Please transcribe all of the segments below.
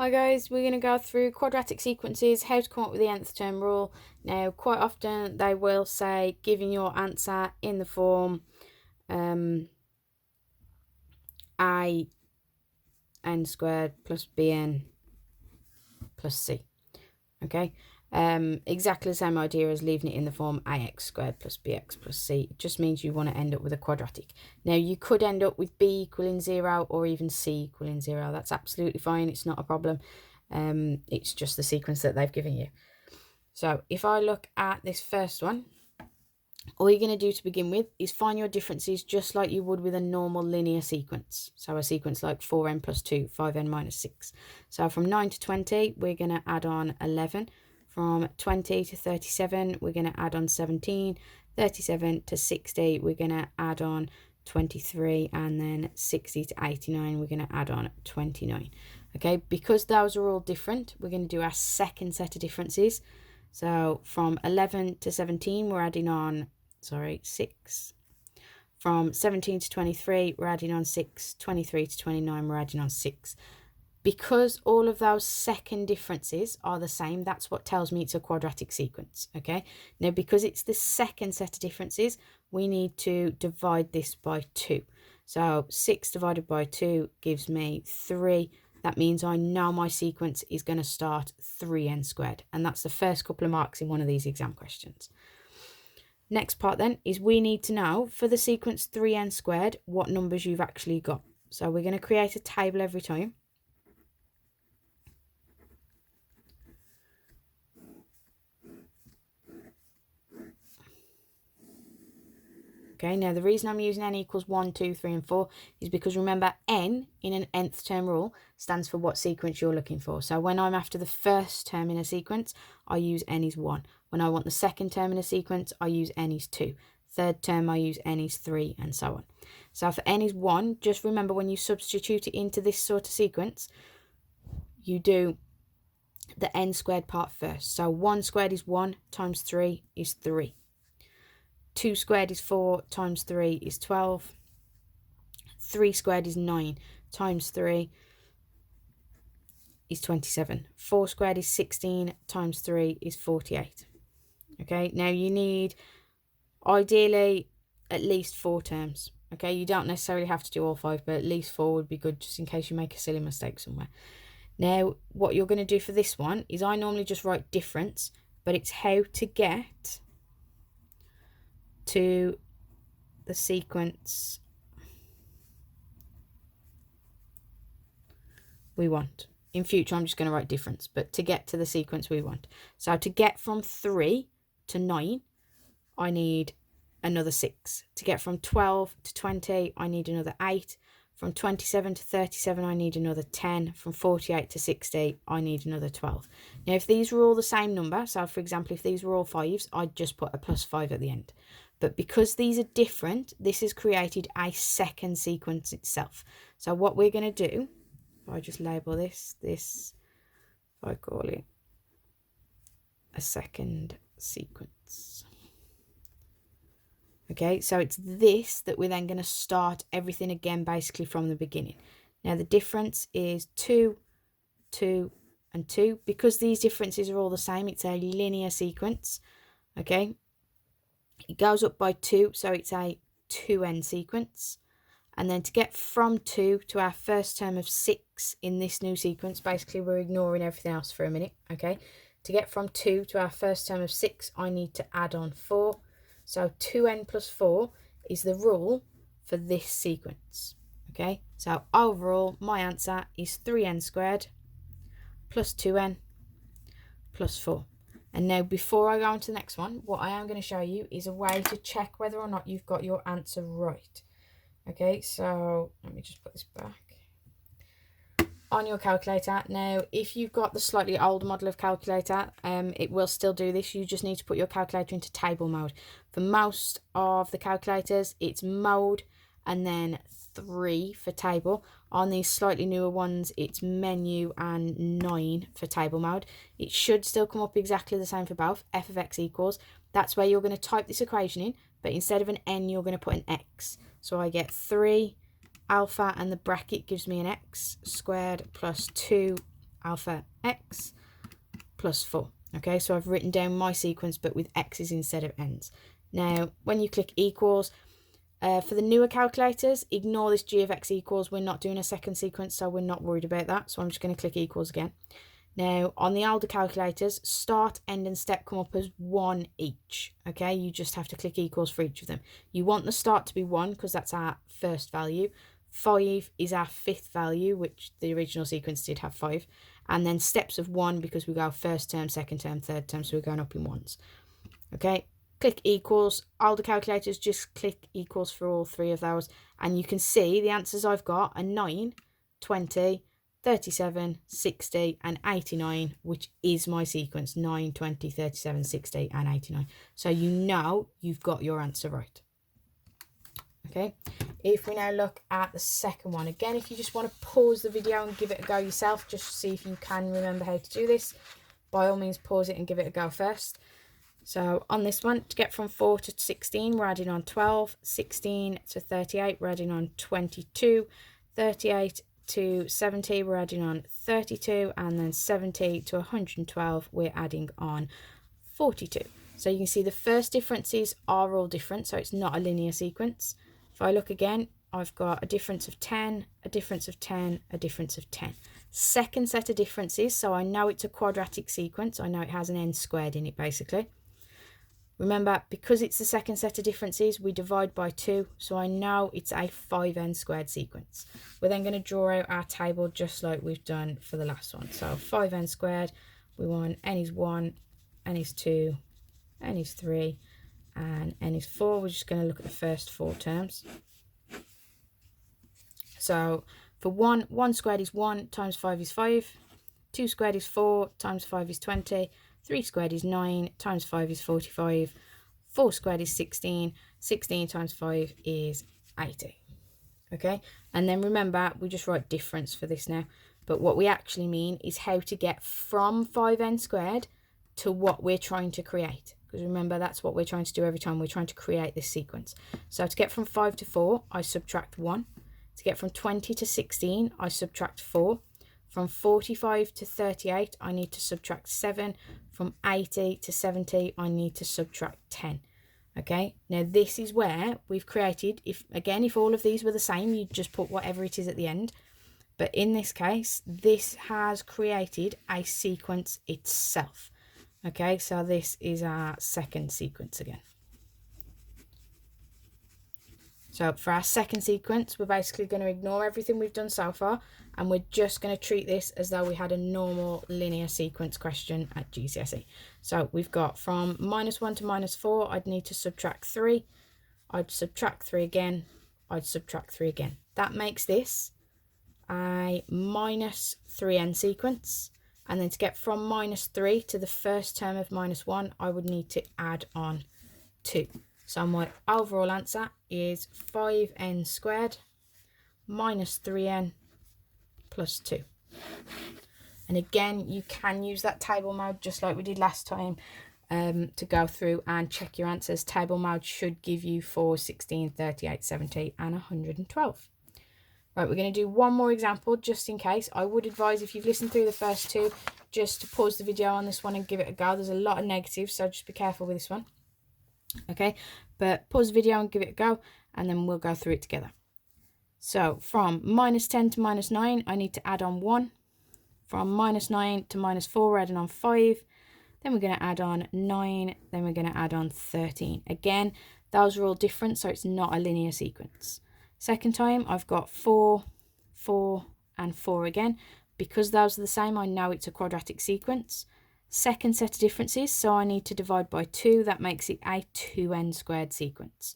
Hi guys, we're going to go through quadratic sequences, how to come up with the nth term rule. Now, quite often they will say, giving your answer in the form a n squared plus bn plus c. Okay, exactly the same idea as leaving it in the form ax squared plus bx plus c. It just means you want to end up with a quadratic. Now, you could end up with b equaling 0 or even c equaling 0. That's absolutely fine. It's not a problem. It's just the sequence that they've given you. So if I look at this first one, all you're going to do to begin with is find your differences just like you would with a normal linear sequence. So a sequence like 4n plus 2, 5n minus 6. So from 9 to 20, we're going to add on 11. From 20 to 37, we're going to add on 17. 37 to 60, we're going to add on 23. And then 60 to 89, we're going to add on 29. Okay, because those are all different, we're going to do our second set of differences. So from 11 to 17, we're adding on, 6. From 17 to 23, we're adding on 6. 23 to 29, we're adding on 6. Because all of those second differences are the same, that's what tells me it's a quadratic sequence, okay? Now, because it's the second set of differences, we need to divide this by 2. So 6 divided by 2 gives me 3. That means I know my sequence is going to start 3n squared. And that's the first couple of marks in one of these exam questions. Next part then is we need to know for the sequence 3n squared what numbers you've actually got. So we're going to create a table every time. Okay, now the reason I'm using n equals 1, 2, 3, and 4 is because remember n in an nth term rule stands for what sequence you're looking for. So when I'm after the first term in a sequence, I use n is 1. When I want the second term in a sequence, I use n is 2. Third term, I use n is 3, and so on. So for n is 1, just remember when you substitute it into this sort of sequence, you do the n squared part first. So 1 squared is 1 times 3 is 3. 2 squared is 4 times 3 is 12. 3 squared is 9 times 3 is 27. 4 squared is 16 times 3 is 48. Okay, now you need ideally at least 4 terms. Okay, you don't necessarily have to do all 5, but at least 4 would be good just in case you make a silly mistake somewhere. Now, what you're going to do for this one is I normally just write difference, but it's how to get to the sequence we want. In future, I'm just going to write difference, but to get to the sequence we want. So to get from 3 to 9, I need another 6. To get from 12 to 20, I need another 8. From 27 to 37, I need another 10. From 48 to 60, I need another 12. Now, if these were all the same number, so for example, if these were all 5s, I'd just put a plus 5 at the end. But because these are different, this has created a second sequence itself. So what we're going to do, if I just label this, I call it a second sequence. Okay, so it's this that we're then going to start everything again basically from the beginning. Now the difference is 2, 2, and 2. Because these differences are all the same, it's a linear sequence. Okay, it goes up by 2, so it's a 2n sequence. And then to get from 2 to our first term of 6 in this new sequence, basically we're ignoring everything else for a minute, okay? To get from 2 to our first term of 6, I need to add on 4. So 2n plus 4 is the rule for this sequence, okay? So overall, my answer is 3n squared plus 2n plus 4. And now before I go on to the next one, what I am going to show you is a way to check whether or not you've got your answer right. Okay, so let me just put this back on your calculator. Now, if you've got the slightly older model of calculator, it will still do this. You just need to put your calculator into table mode. For most of the calculators, it's mode and then 3 for table. On these slightly newer ones, it's menu and 9 for table mode. It should still come up exactly the same for both. F of x equals. That's where you're going to type this equation in, but instead of an n, you're going to put an x. So I get 3 alpha, and the bracket gives me an x squared plus 2 alpha x plus 4. Okay, so I've written down my sequence but with x's instead of n's. Now, when you click equals, for the newer calculators, ignore this g of x equals. We're not doing a second sequence, so we're not worried about that. So I'm just going to click equals again. Now, on the older calculators, start, end, and step come up as 1 each. Okay, you just have to click equals for each of them. You want the start to be 1 because that's our first value. 5 is our 5th value, which the original sequence did have 5. And then steps of 1 because we go first term, second term, third term, so we're going up in ones. Okay, click equals. Older calculators, just click equals for all 3 of those. And you can see the answers I've got are 9, 20, 37, 60, and 89, which is my sequence, 9, 20, 37, 60, and 89. So you know you've got your answer right. Okay, if we now look at the second one, again, if you just want to pause the video and give it a go yourself, just to see if you can remember how to do this, by all means pause it and give it a go first. So on this one, to get from 4 to 16, we're adding on 12, 16 to 38, we're adding on 22, 38 to 70, we're adding on 32, and then 70 to 112, we're adding on 42. So you can see the first differences are all different, so it's not a linear sequence. If I look again, I've got a difference of 10, a difference of 10, a difference of 10. Second set of differences, so I know it's a quadratic sequence. I know it has an n squared in it, basically. Remember, because it's the second set of differences, we divide by 2, so I know it's a 5n squared sequence. We're then going to draw out our table just like we've done for the last one. So 5n squared, we want n is 1, n is 2, n is 3, and n is 4. We're just going to look at the first 4 terms. So for 1 squared is 1, times 5 is 5, 2 squared is 4, times 5 is 20, 3 squared is 9, times 5 is 45, 4 squared is 16, 16 times 5 is 80. Okay, and then remember, we just write difference for this now, but what we actually mean is how to get from 5n squared to what we're trying to create, because remember, that's what we're trying to do every time we're trying to create this sequence. So to get from 5 to 4, I subtract 1. To get from 20 to 16, I subtract 4. From 45 to 38, I need to subtract 7. From 80 to 70, I need to subtract 10. Okay, now this is where we've created, if all of these were the same, you'd just put whatever it is at the end. But in this case, this has created a sequence itself. Okay, so this is our second sequence again. So for our second sequence, we're basically going to ignore everything we've done so far, and we're just going to treat this as though we had a normal linear sequence question at GCSE. So we've got from -1 to -4, I'd need to subtract 3. I'd subtract 3 again. I'd subtract 3 again. That makes this a -3n sequence. And then to get from -3 to the first term of -1, I would need to add on 2. So my overall answer is 5n squared minus 3n plus 2. And again, you can use that table mode just like we did last time to go through and check your answers. Table mode should give you 4, 16, 38, 70 and 112. Right, we're going to do one more example just in case. I would advise, if you've listened through the first two, just to pause the video on this one and give it a go. There's a lot of negatives, so just be careful with this one. Okay, but pause the video and give it a go, and then we'll go through it together. So from -10 to -9, I need to add on 1. From -9 to -4, we're adding on 5. Then we're going to add on 9. Then we're going to add on 13. Again, those are all different, so it's not a linear sequence. Second time, I've got 4, 4, and 4 again. Because those are the same, I know it's a quadratic sequence. Second set of differences, so I need to divide by 2. That makes it a 2n squared sequence.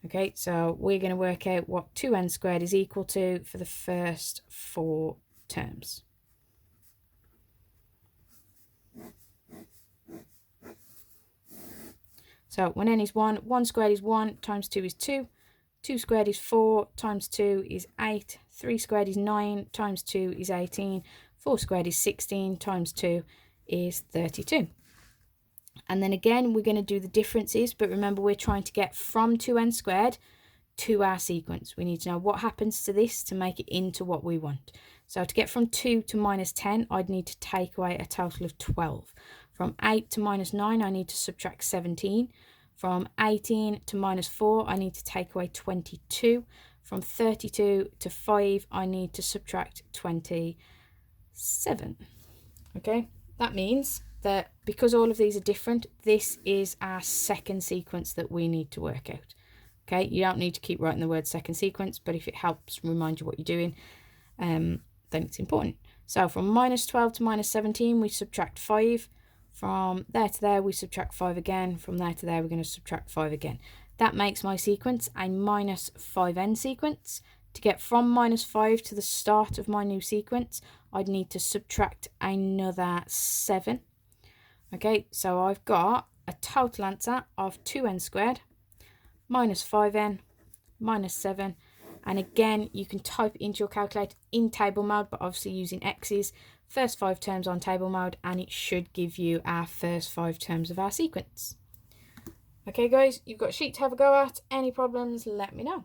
Okay, so we're going to work out what 2n squared is equal to for the first 4 terms. So when n is 1, 1 squared is 1, times 2 is 2. 2 squared is 4, times 2 is 8. 3 squared is 9, times 2 is 18. 4 squared is 16, times 2 is 32. And then again, we're going to do the differences, but remember, we're trying to get from 2n squared to our sequence. We need to know what happens to this to make it into what we want. So to get from 2 to minus 10, I'd need to take away a total of 12. From 8 to minus 9, I need to subtract 17. From 18 to minus 4, I need to take away 22. From 32 to 5, I need to subtract 27. Okay, that means that because all of these are different, this is our second sequence that we need to work out. Okay, you don't need to keep writing the word second sequence, but if it helps remind you what you're doing, then it's important. So from minus 12 to minus 17, we subtract 5. From there to there, we subtract 5 again. From there to there, we're going to subtract 5 again. That makes my sequence a minus 5n sequence. To get from minus 5 to the start of my new sequence, I'd need to subtract another 7. Okay, so I've got a total answer of 2n squared minus 5n minus 7. And again, you can type into your calculator in table mode, but obviously using x's. First 5 terms on table mode, and it should give you our first 5 terms of our sequence. Okay, guys, you've got a sheet to have a go at. Any problems, let me know.